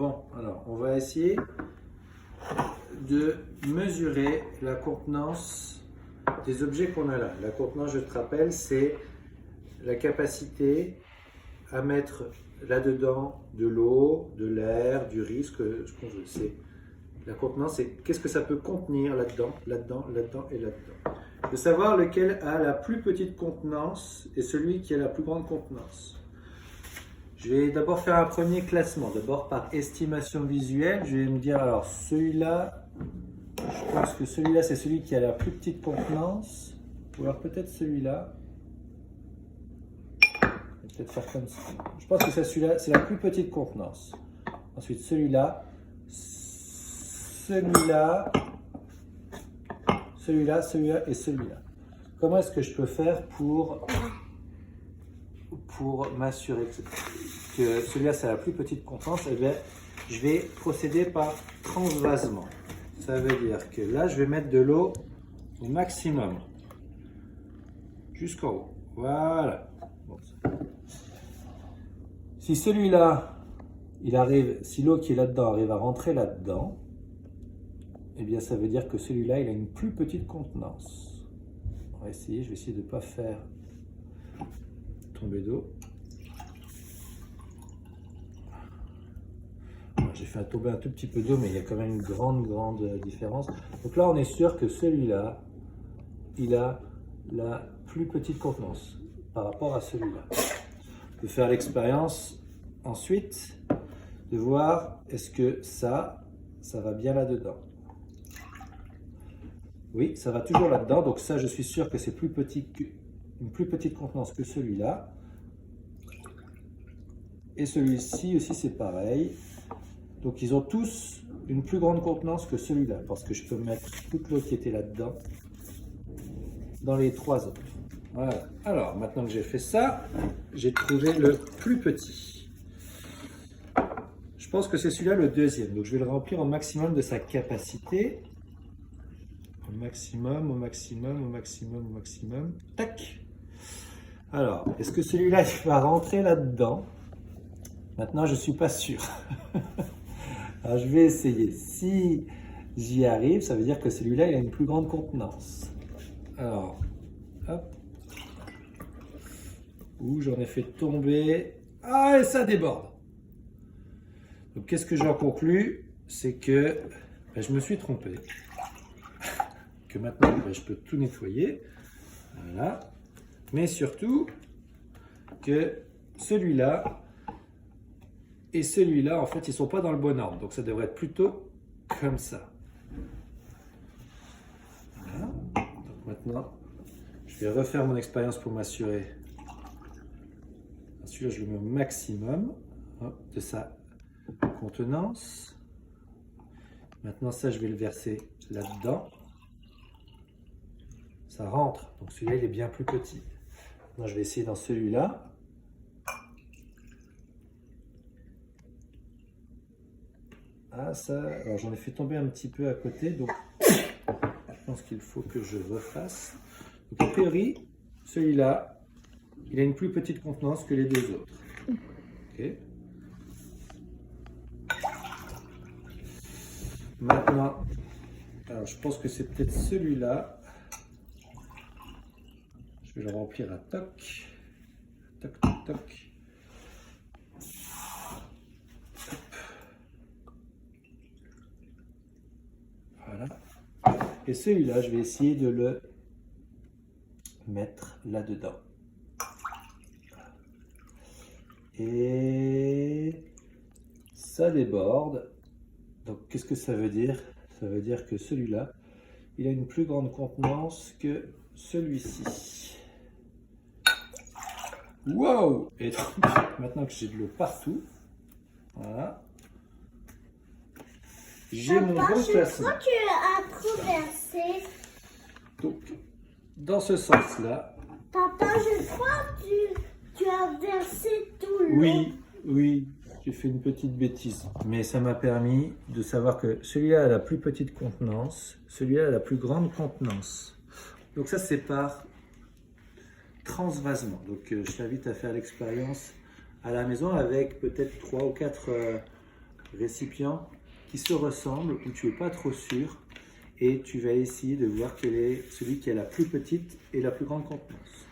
Bon, alors on va essayer de mesurer la contenance des objets qu'on a là. La contenance, je te rappelle, c'est la capacité à mettre là-dedans de l'eau, de l'air, du riz, ce qu'on veut. C'est la contenance, c'est qu'est-ce que ça peut contenir là-dedans, là-dedans, là-dedans et là-dedans. Il faut savoir lequel a la plus petite contenance et celui qui a la plus grande contenance. Je vais d'abord faire un premier classement, d'abord par estimation visuelle. Je vais me dire, alors celui-là, je pense que celui-là c'est celui qui a la plus petite contenance, ou alors peut-être celui-là. Je vais peut-être faire comme ça. Je pense que celui-là c'est la plus petite contenance. Ensuite celui-là, celui-là, celui-là, celui-là et celui-là. Comment est-ce que je peux faire pour m'assurer que celui-là c'est la plus petite contenance? Eh bien, je vais procéder par transvasement. Ça veut dire que là, je vais mettre de l'eau au maximum, jusqu'en haut. Voilà. Bon. Si celui-là, il arrive, si l'eau qui est là-dedans arrive à rentrer là-dedans, eh bien, ça veut dire que celui-là, il a une plus petite contenance. On va essayer, je vais essayer de ne pas faire tomber d'eau. J'ai fait tomber un tout petit peu d'eau, mais il y a quand même une grande différence. Donc là, on est sûr que celui-là, il a la plus petite contenance par rapport à celui-là. Je vais faire l'expérience ensuite de voir est-ce que ça va bien là-dedans. Oui, ça va toujours là-dedans. Donc ça, je suis sûr que c'est une plus petite contenance que celui-là. Et celui-ci aussi, c'est pareil. Donc ils ont tous une plus grande contenance que celui-là, parce que je peux mettre toute l'eau qui était là-dedans dans les trois autres. Voilà. Alors, maintenant que j'ai fait ça, j'ai trouvé le plus petit. Je pense que c'est celui-là le deuxième. Donc je vais le remplir au maximum de sa capacité. Au maximum, au maximum, au maximum, au maximum. Tac! Alors, est-ce que celui-là va rentrer là-dedans? Maintenant, je ne suis pas sûr. Alors, je vais essayer. Si j'y arrive, ça veut dire que celui-là, il a une plus grande contenance. Alors, hop. Ouh, j'en ai fait tomber. Ah, et ça déborde. Donc, qu'est-ce que j'en conclus? C'est que je me suis trompé. Que maintenant, je peux tout nettoyer. Voilà. Mais surtout, que celui-là et celui-là, en fait, ils ne sont pas dans le bon ordre. Donc, ça devrait être plutôt comme ça. Voilà. Donc, maintenant, je vais refaire mon expérience pour m'assurer. Celui-là, je le mets au maximum de sa contenance. Maintenant, ça, je vais le verser là-dedans. Ça rentre. Donc, celui-là, il est bien plus petit. Maintenant, je vais essayer dans celui-là. Ah, ça, alors j'en ai fait tomber un petit peu à côté, donc je pense qu'il faut que je refasse. Donc, a priori, celui-là, il a une plus petite contenance que les deux autres. Okay. Maintenant, alors je pense que c'est peut-être celui-là. Je vais le remplir à toc. Toc, toc, toc. Voilà. Et celui-là, je vais essayer de le mettre là-dedans. Et ça déborde. Donc, qu'est-ce que ça veut dire? Ça veut dire que celui-là, il a une plus grande contenance que celui-ci. Wow! Et donc, maintenant que j'ai de l'eau partout, voilà. J'ai mon bon classement. Je crois que tu as trop versé. Donc, dans ce sens-là. Papa, je crois que tu as versé tout l'eau. Oui, j'ai fait une petite bêtise. Mais ça m'a permis de savoir que celui-là a la plus petite contenance, celui-là a la plus grande contenance. Donc ça, c'est par transvasement. Donc je t'invite à faire l'expérience à la maison avec peut-être 3 ou 4 récipients qui se ressemblent, où tu n'es pas trop sûr, et tu vas essayer de voir quel est celui qui a la plus petite et la plus grande contenance.